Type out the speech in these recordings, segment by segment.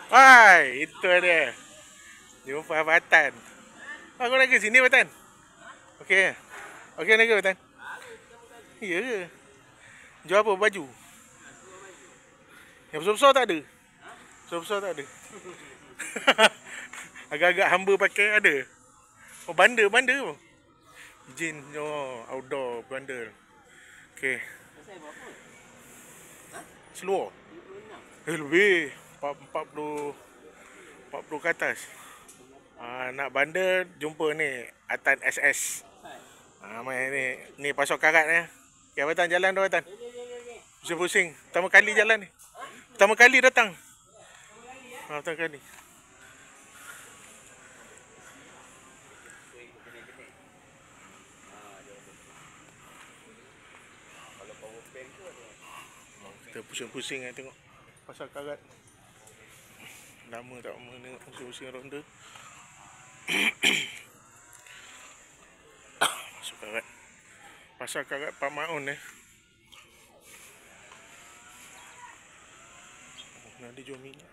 Hai, itu dia. Jumpa Batan. Aku nak ke sini Batan. Okey. Okey nak ke Batan? Ya ke? Jual apa baju? Yang besar-besar tak ada? Besar-besar tak ada. Agak-agak hamba pakai ada. Oh, banda tu. Jin, oh, outdoor bundle. Okey. Seluar. Lebih 40 ke atas. Nak bundle jumpa ni Atan SS. Main ni pasok karat ni. Okey, Batan jalan tu Batan. Pusing-pusing. Pertama kali jalan ni. Pertama kali datang. Pertama kali. Kita pusing-pusing tengok pasar karat. Lama tak tengok pusing-pusing ronda. Pasar karat. Pasar karat Pak Maun Nak dia jual minyak.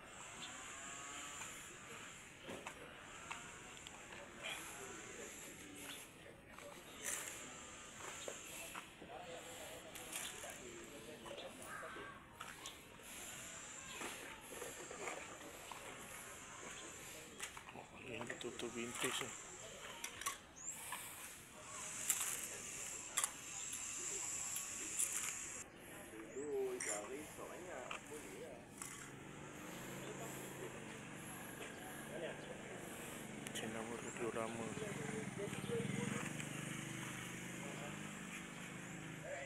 Ini tutup vintage ni. Cina diorama.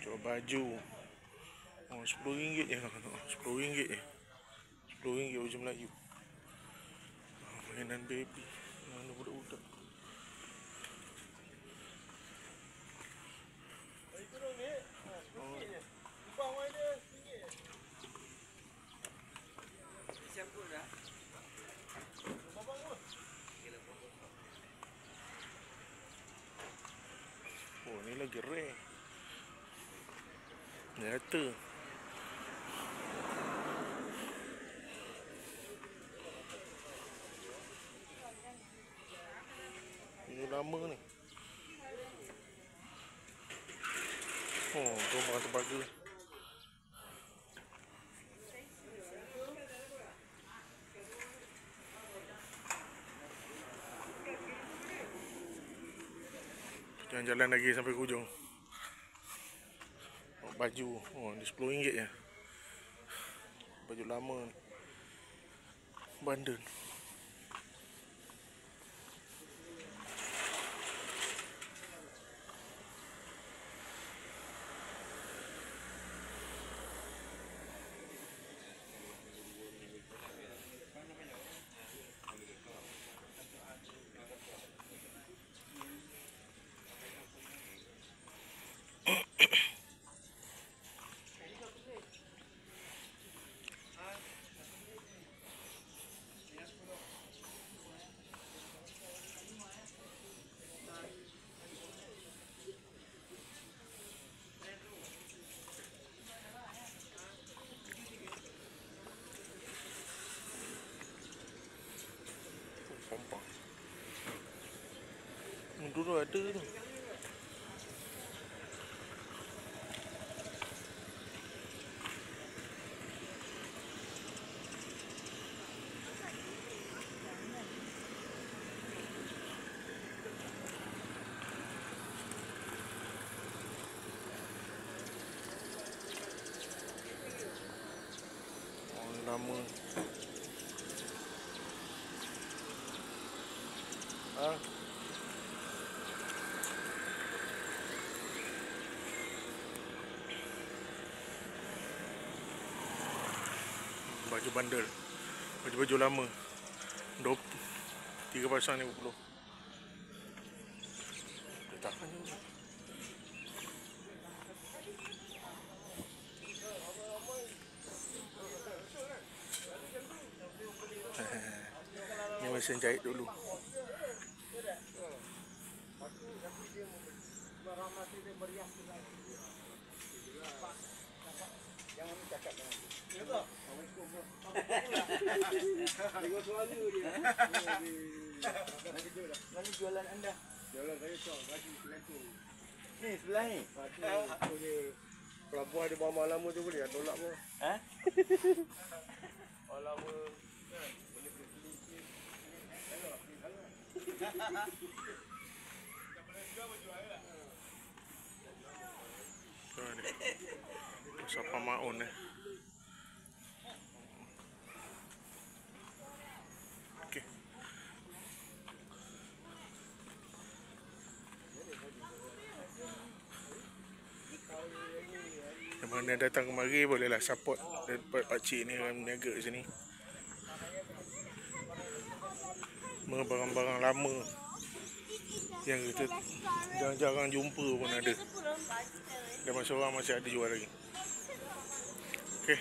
Jual baju. Oh, RM10 je. RM10 je. RM10 baju Melayu. Mainan baby. Mana budak-budak. Oh, ni lagi rare. Nyata. Ini lama ni. Oh, tu barang terbagus. Jangan jalan lagi sampai ke hujung. Oh, baju. Oh, ni RM10 je. Baju lama. Bandel. Pompa. Dulu ada ni. Oh, lama. Baju bandel. Baju-baju lama. 3 pasang 50. Letakkan je. Ni mesin jahit dulu. Jangan cakap dengan Tengok suara dia. Mana jualan anda? Jalan saya tak baju selentung. Ni sebelah ni. Itu dia. Pelabuhan dia bawa lama tu boleh tolak pun. Ha? Bawa lama. Pasal Pamaun Okey. Yang mana datang kemari bolehlah support pakcik ni yang berniaga kat sini. Barang-barang lama yang kita jarang-jarang jumpa pun ada. Dan masa orang masih ada jual lagi. Okey.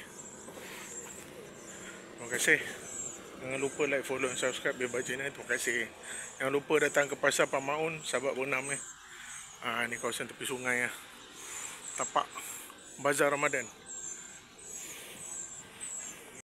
Terima kasih. Jangan lupa like, follow dan subscribe Bebas Channel. Terima kasih. Jangan lupa datang ke Pasar Pamaun, Sabak Bonam ni. Ni kawasan tepi sungai Tapak Bazar Ramadan.